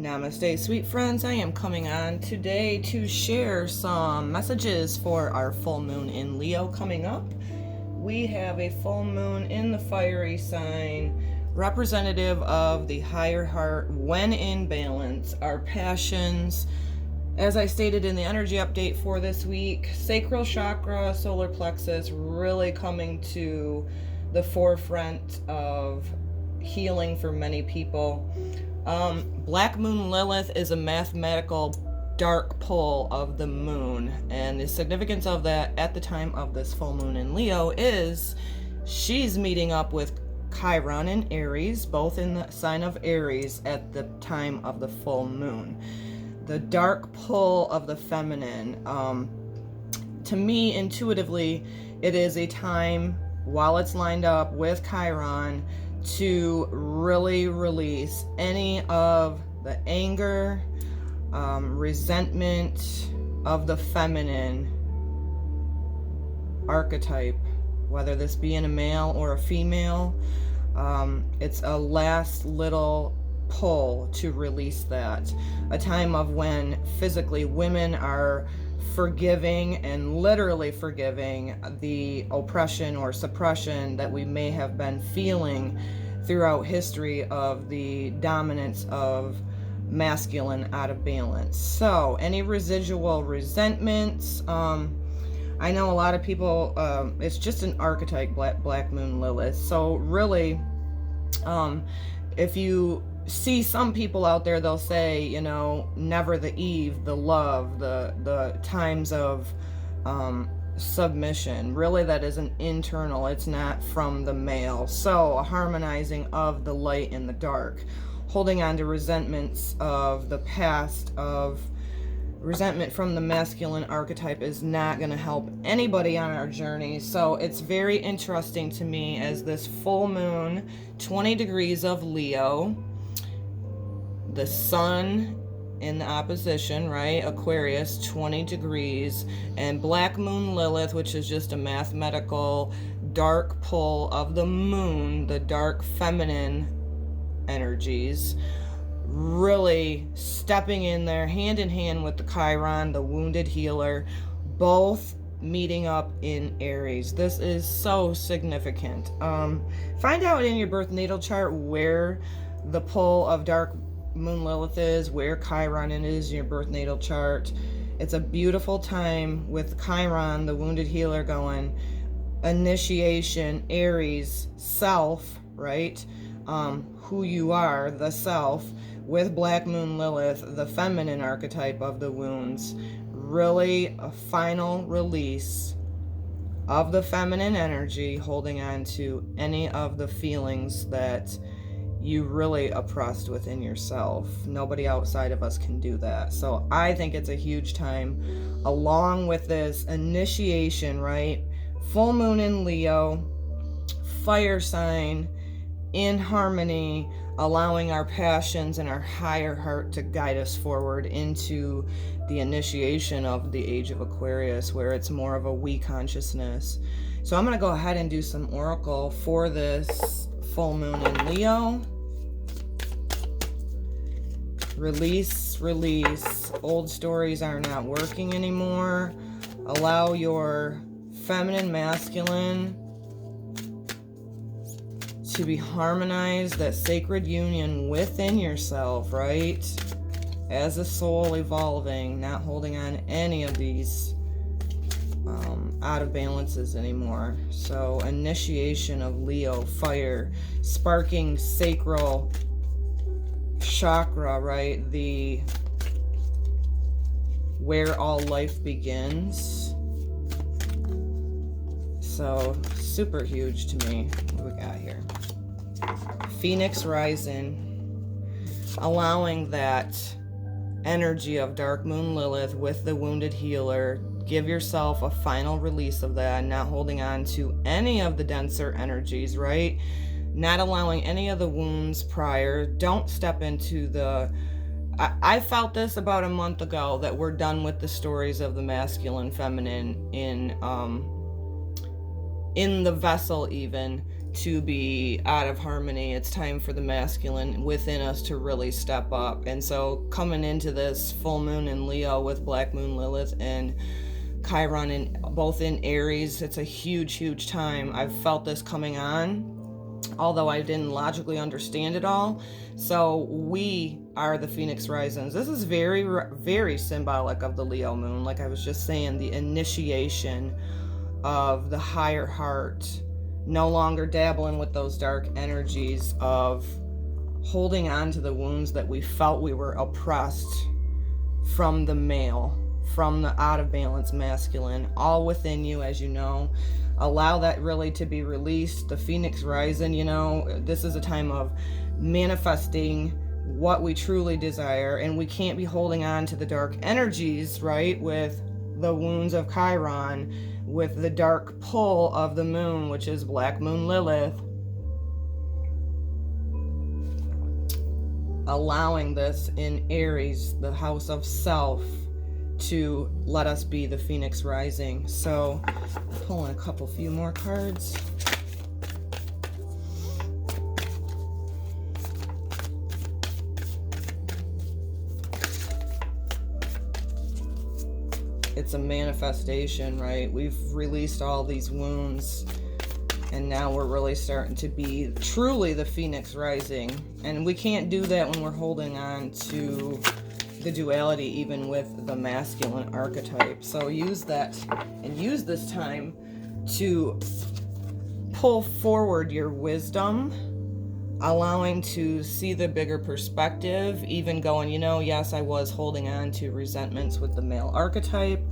Namaste, sweet friends. I am coming on today to share some messages for our full moon in Leo coming up. We have a full moon in the fiery sign, representative of the higher heart when in balance, our passions. As I stated in the energy update for this week, sacral chakra, solar plexus really coming to the forefront of healing for many people. Black moon Lilith is a mathematical dark pull of the moon, and the significance of that at the time of this full moon in Leo is she's meeting up with Chiron in Aries, both in the sign of Aries at the time of the full moon. The dark pull of the feminine. To me, intuitively, it is a time, while it's lined up with Chiron, to really release any of the anger, resentment of the feminine archetype, whether this be in a male or a female. It's a last little pull to release that. A time of when physically women are forgiving and literally forgiving the oppression or suppression that we may have been feeling throughout history of the dominance of masculine out of balance. So any residual resentments, I know a lot of people, it's just an archetype, Black Moon Lilith. So really, if you see some people out there, they'll say, you know, never the Eve, the love, the times of submission. Really, that is an internal, it's not from the male. So a harmonizing of the light and the dark, holding on to resentments of the past, of resentment from the masculine archetype is not going to help anybody on our journey. So it's very interesting to me as this full moon, 20 degrees of Leo, the sun in the opposition, right? Aquarius, 20 degrees, and Black Moon Lilith, which is just a mathematical dark pull of the moon, the dark feminine energies, really stepping in there hand in hand with the Chiron, the wounded healer, both meeting up in Aries. This is so significant. Find out in your birth natal chart where the pull of dark Moon Lilith is, where Chiron is in your birth natal chart. It's a beautiful time with Chiron, the wounded healer, going initiation, Aries, self, right? Who you are, the self, with Black Moon Lilith, the feminine archetype of the wounds. Really a final release of the feminine energy, holding on to any of the feelings that you really oppressed within yourself. Nobody outside of us can do that. So I think it's a huge time, along with this initiation, right? Full moon in Leo, fire sign, in harmony, allowing our passions and our higher heart to guide us forward into the initiation of the age of Aquarius, where it's more of a we consciousness. So I'm going to go ahead and do some oracle for this full moon in Leo. Release. Old stories are not working anymore. Allow your feminine, masculine to be harmonized, that sacred union within yourself, right? As a soul evolving, not holding on any of these out of balances anymore. So initiation of Leo, fire, sparking sacral chakra, right? The where all life begins. So super huge to me. What do we got here? Phoenix rising, allowing that energy of dark moon Lilith with the wounded healer. Give yourself a final release of that, not holding on to any of the denser energies, right? Not allowing any of the wounds prior. Don't step into the... I felt this about a month ago, that we're done with the stories of the masculine, feminine in the vessel even. to be out of harmony. It's time for the masculine within us to really step up. And so coming into this full moon in Leo with Black Moon Lilith and Chiron both in Aries, it's a huge time. I've felt this coming on, although I didn't logically understand it all. So we are the Phoenix Risings. This is very symbolic of the Leo moon. Like I was just saying, the initiation of the higher heart, no longer dabbling with those dark energies of holding on to the wounds that we felt we were oppressed from the male, from the out of balance masculine, all within you, as you know. Allow that really to be released. The Phoenix Rising, you know, this is a time of manifesting what we truly desire, and we can't be holding on to the dark energies, right, with the wounds of Chiron, with the dark pull of the moon, which is Black Moon Lilith. Allowing this in Aries, the house of self, to let us be the Phoenix Rising. So pulling a few more cards. It's a manifestation, right? We've released all these wounds, and now we're really starting to be truly the Phoenix Rising. And we can't do that when we're holding on to the duality, even with the masculine archetype. So use that and use this time to pull forward your wisdom, allowing to see the bigger perspective, even going, you know, yes, I was holding on to resentments with the male archetype,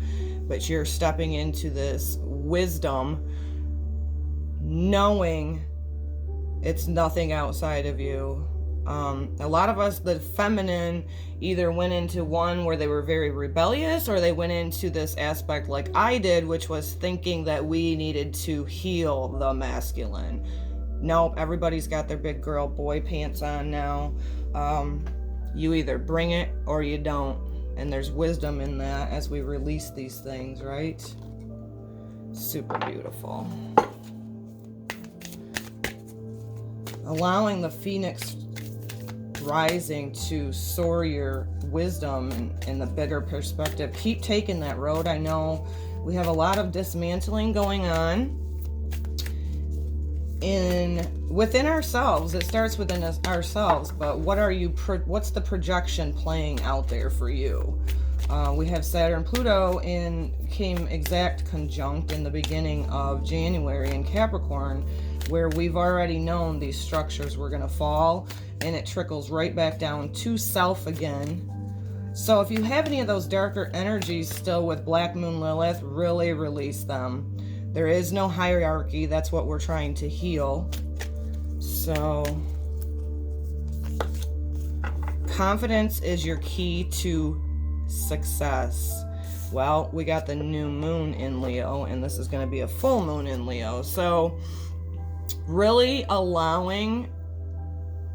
but you're stepping into this wisdom, knowing it's nothing outside of you. A lot of us, the feminine, either went into one where they were very rebellious, or they went into this aspect like I did, which was thinking that we needed to heal the masculine. Nope, everybody's got their big girl boy pants on now. You either bring it or you don't. And there's wisdom in that as we release these things, right? Super beautiful. Allowing the Phoenix Rising to soar your wisdom and the bigger perspective. Keep taking that road. I know we have a lot of dismantling going on within ourselves. It starts within ourselves, but what's the projection playing out there for you? We have Saturn Pluto came exact conjunct in the beginning of January in Capricorn, where we've already known these structures were going to fall, and it trickles right back down to self again. So if you have any of those darker energies still with Black Moon Lilith, really release them. There is no hierarchy. That's what we're trying to heal. So confidence is your key to success. Well, we got the new moon in Leo, and this is going to be a full moon in Leo. So really allowing,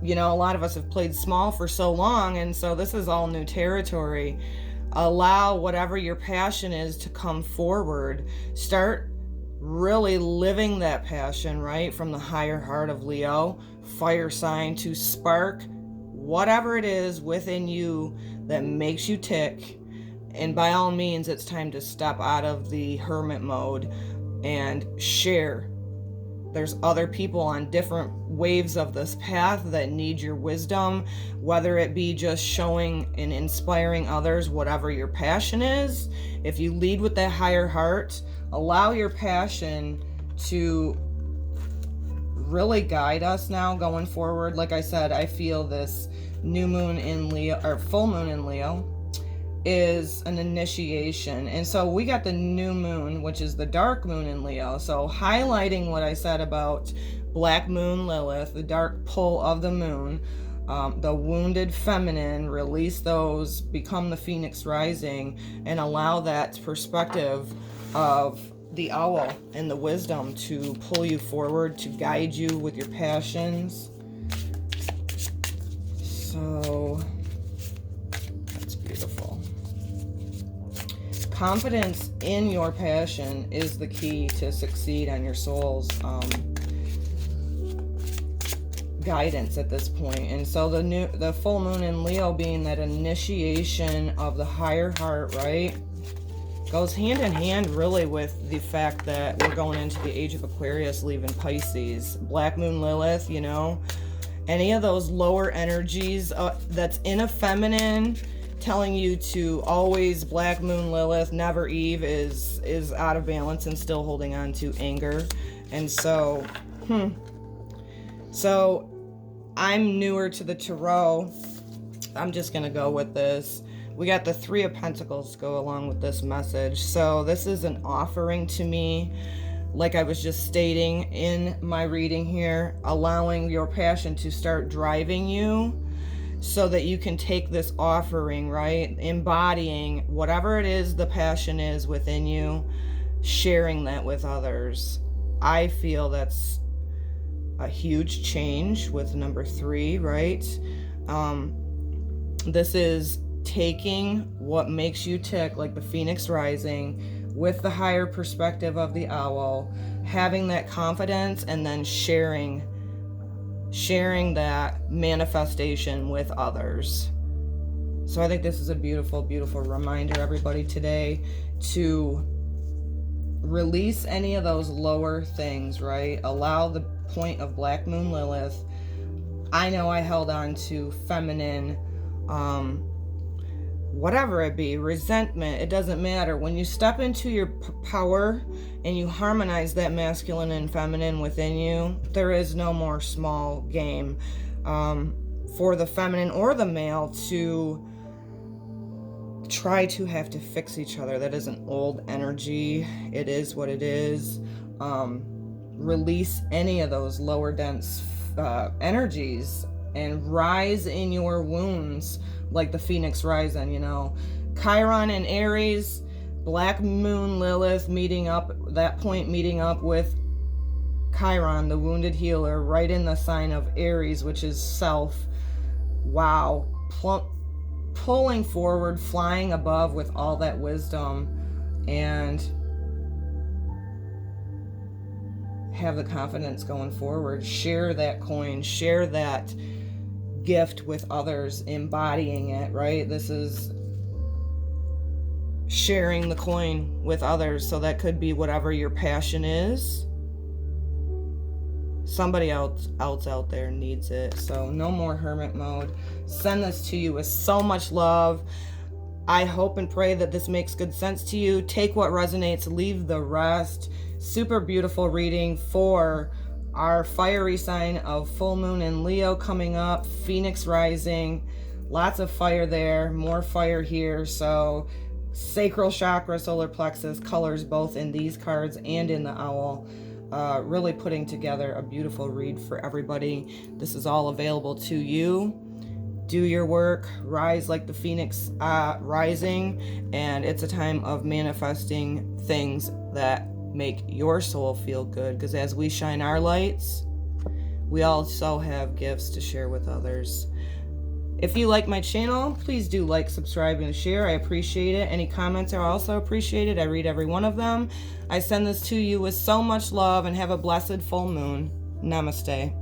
you know, a lot of us have played small for so long, and so this is all new territory. Allow whatever your passion is to come forward. Start really living that passion, right? From the higher heart of Leo, fire sign, to spark whatever it is within you that makes you tick. And by all means, it's time to step out of the hermit mode and share. There's other people on different waves of this path that need your wisdom, whether it be just showing and inspiring others, whatever your passion is. If you lead with that higher heart, allow your passion to really guide us now going forward. Like I said, I feel this new moon in Leo, or full moon in Leo, is an initiation. And so we got the new moon, which is the dark moon in Leo. So highlighting what I said about Black Moon Lilith, the dark pull of the moon, the wounded feminine, release those, become the Phoenix Rising, and allow that perspective of the owl and the wisdom to pull you forward, to guide you with your passions. So that's beautiful. Confidence in your passion is the key to succeed on your souls. guidance at this point. And so the full moon in Leo being that initiation of the higher heart, right, goes hand in hand really with the fact that we're going into the age of Aquarius, leaving Pisces. Black moon Lilith, you know, any of those lower energies that's in a feminine, telling you to always Black moon Lilith, never Eve, is out of balance and still holding on to anger. And so so I'm newer to the tarot. I'm just gonna go with this. We got the Three of Pentacles to go along with this message. So this is an offering to me, like I was just stating in my reading here, allowing your passion to start driving you so that you can take this offering, right? Embodying whatever it is the passion is within you, sharing that with others. I feel that's a huge change with number 3, right? This is taking what makes you tick, like the Phoenix rising, with the higher perspective of the owl, having that confidence, and then sharing that manifestation with others. So I think this is a beautiful, beautiful reminder, everybody, today to release any of those lower things, right? Allow the point of Black moon Lilith. I know I held on to feminine, whatever it be, resentment, it doesn't matter. When you step into your power and you harmonize that masculine and feminine within you, there is no more small game for the feminine or the male to try to have to fix each other. That is an old energy. It is what it is. Release any of those lower dense energies and rise in your wounds like the Phoenix rising, you know. Chiron and Aries, Black moon Lilith meeting up, that point meeting up with Chiron, the wounded healer, right in the sign of Aries, which is self. Wow. Pulling forward, flying above with all that wisdom, and have the confidence going forward. Share that coin, share that gift with others, embodying it, right? This is sharing the coin with others. So that could be whatever your passion is. Somebody else out there needs it. So no more hermit mode. Send this to you with so much love. I hope and pray that this makes good sense to you. Take what resonates, leave the rest. Super beautiful reading for our fiery sign of full moon in Leo coming up, Phoenix rising. Lots of fire there, more fire here. So sacral chakra, solar plexus, colors both in these cards and in the owl. Really putting together a beautiful read for everybody. This is all available to you. Do your work, rise like the Phoenix rising, and it's a time of manifesting things that make your soul feel good, because as we shine our lights, we also have gifts to share with others. If you like my channel, please do like, subscribe, and share. I appreciate it. Any comments are also appreciated. I read every one of them. I send this to you with so much love, and have a blessed full moon. Namaste.